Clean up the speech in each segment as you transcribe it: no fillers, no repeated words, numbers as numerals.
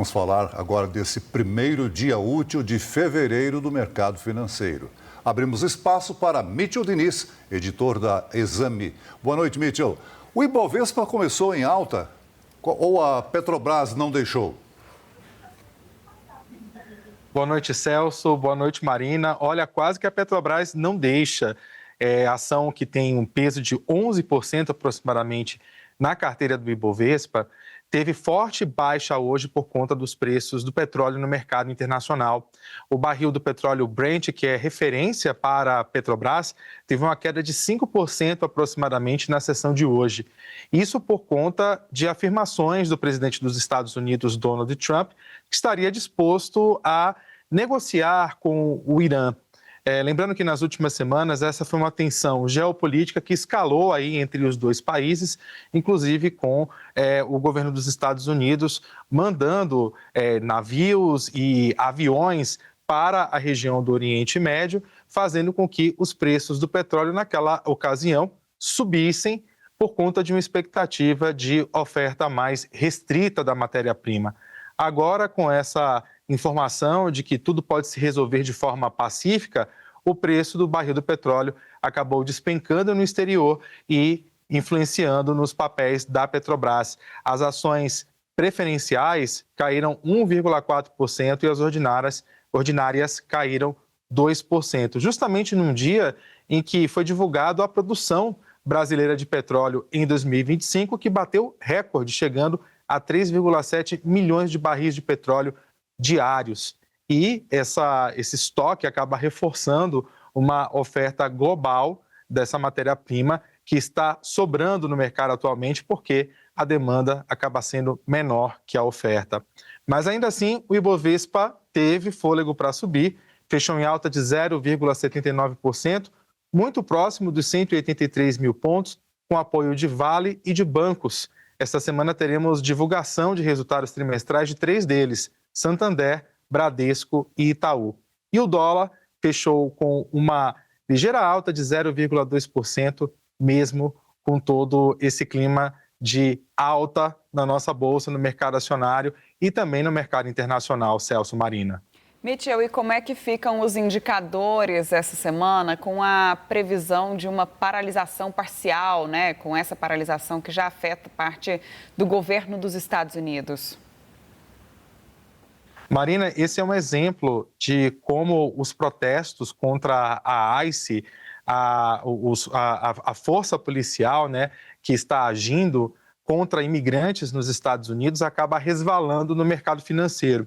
Vamos falar agora desse primeiro dia útil de fevereiro do mercado financeiro. Abrimos espaço para Mitchell Diniz, editor da Exame. Boa noite, Mitchell. O Ibovespa começou em alta ou a Petrobras não deixou? Boa noite, Celso. Boa noite, Marina. Olha, quase que a Petrobras não deixa. A ação que tem um peso de 11% aproximadamente na carteira do Ibovespa, teve forte baixa hoje por conta dos preços do petróleo no mercado internacional. O barril do petróleo Brent, que é referência para a Petrobras, teve uma queda de 5% aproximadamente na sessão de hoje. Isso por conta de afirmações do presidente dos Estados Unidos, Donald Trump, que estaria disposto a negociar com o Irã. Lembrando que nas últimas semanas essa foi uma tensão geopolítica que escalou aí entre os dois países, inclusive com o governo dos Estados Unidos mandando navios e aviões para a região do Oriente Médio, fazendo com que os preços do petróleo naquela ocasião subissem por conta de uma expectativa de oferta mais restrita da matéria-prima. Agora, com essa informação de que tudo pode se resolver de forma pacífica, o preço do barril do petróleo acabou despencando no exterior e influenciando nos papéis da Petrobras. As ações preferenciais caíram 1,4% e as ordinárias caíram 2%, justamente num dia em que foi divulgado a produção brasileira de petróleo em 2025, que bateu recorde, chegando a 3,7 milhões de barris de petróleo diários. E esse estoque acaba reforçando uma oferta global dessa matéria-prima que está sobrando no mercado atualmente porque a demanda acaba sendo menor que a oferta. Mas ainda assim, o Ibovespa teve fôlego para subir, fechou em alta de 0,79%, muito próximo dos 183 mil pontos, com apoio de Vale e de bancos. Esta semana teremos divulgação de resultados trimestrais de 3 deles, Santander, Bradesco e Itaú. E o dólar fechou com uma ligeira alta de 0,2%, mesmo com todo esse clima de alta na nossa bolsa, no mercado acionário e também no mercado internacional, Celso, Marina. Mitchell, e como é que ficam os indicadores essa semana com a previsão de uma paralisação parcial, né? Com essa paralisação que já afeta parte do governo dos Estados Unidos? Marina, esse é um exemplo de como os protestos contra a ICE, a força policial, né, que está agindo contra imigrantes nos Estados Unidos, acaba resvalando no mercado financeiro.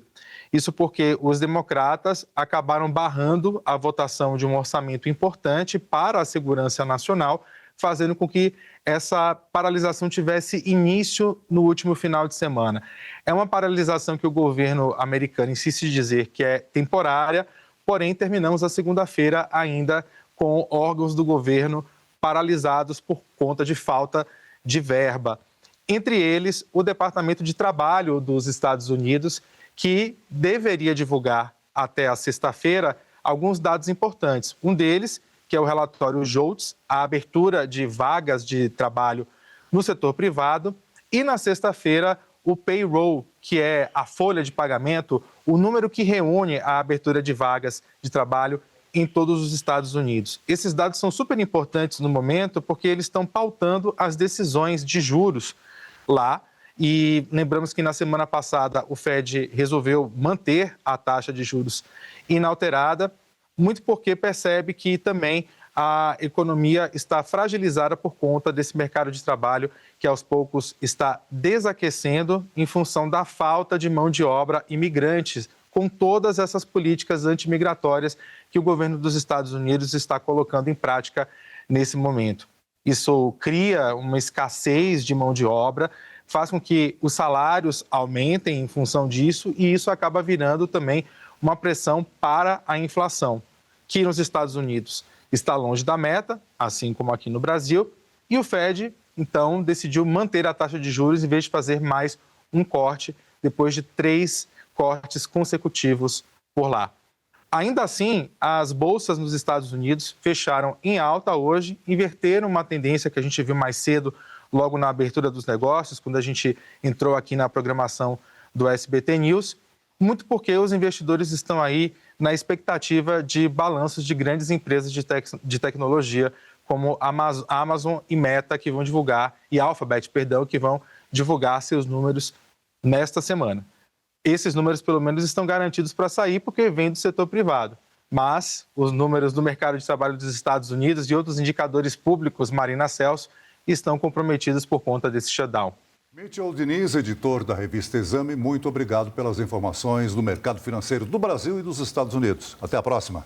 Isso porque os democratas acabaram barrando a votação de um orçamento importante para a segurança nacional, fazendo com que essa paralisação tivesse início no último final de semana. É uma paralisação que o governo americano insiste em dizer que é temporária, porém terminamos a segunda-feira ainda com órgãos do governo paralisados por conta de falta de verba. Entre eles, o Departamento de Trabalho dos Estados Unidos, que deveria divulgar até a sexta-feira alguns dados importantes. Um deles, que é o relatório JOLTS, a abertura de vagas de trabalho no setor privado, e na sexta-feira o payroll, que é a folha de pagamento, o número que reúne a abertura de vagas de trabalho em todos os Estados Unidos. Esses dados são super importantes no momento porque eles estão pautando as decisões de juros lá. E lembramos que na semana passada o Fed resolveu manter a taxa de juros inalterada, muito porque percebe que também a economia está fragilizada por conta desse mercado de trabalho que aos poucos está desaquecendo em função da falta de mão de obra imigrantes, com todas essas políticas antimigratórias que o governo dos Estados Unidos está colocando em prática nesse momento. Isso cria uma escassez de mão de obra, faz com que os salários aumentem em função disso e isso acaba virando também uma pressão para a inflação, que nos Estados Unidos está longe da meta, assim como aqui no Brasil, e o Fed, então, decidiu manter a taxa de juros em vez de fazer mais um corte, depois de 3 cortes consecutivos por lá. Ainda assim, as bolsas nos Estados Unidos fecharam em alta hoje, inverteram uma tendência que a gente viu mais cedo, logo na abertura dos negócios, quando a gente entrou aqui na programação do SBT News, muito porque os investidores estão aí na expectativa de balanços de grandes empresas de tecnologia, como Amazon e Meta, que vão divulgar, e Alphabet, perdão, que vão divulgar seus números nesta semana. Esses números, pelo menos, estão garantidos para sair, porque vêm do setor privado. Mas os números do mercado de trabalho dos Estados Unidos e outros indicadores públicos, Marina Celso, estão comprometidos por conta desse shutdown. Mitchell Diniz, editor da revista Exame, muito obrigado pelas informações do mercado financeiro do Brasil e dos Estados Unidos. Até a próxima.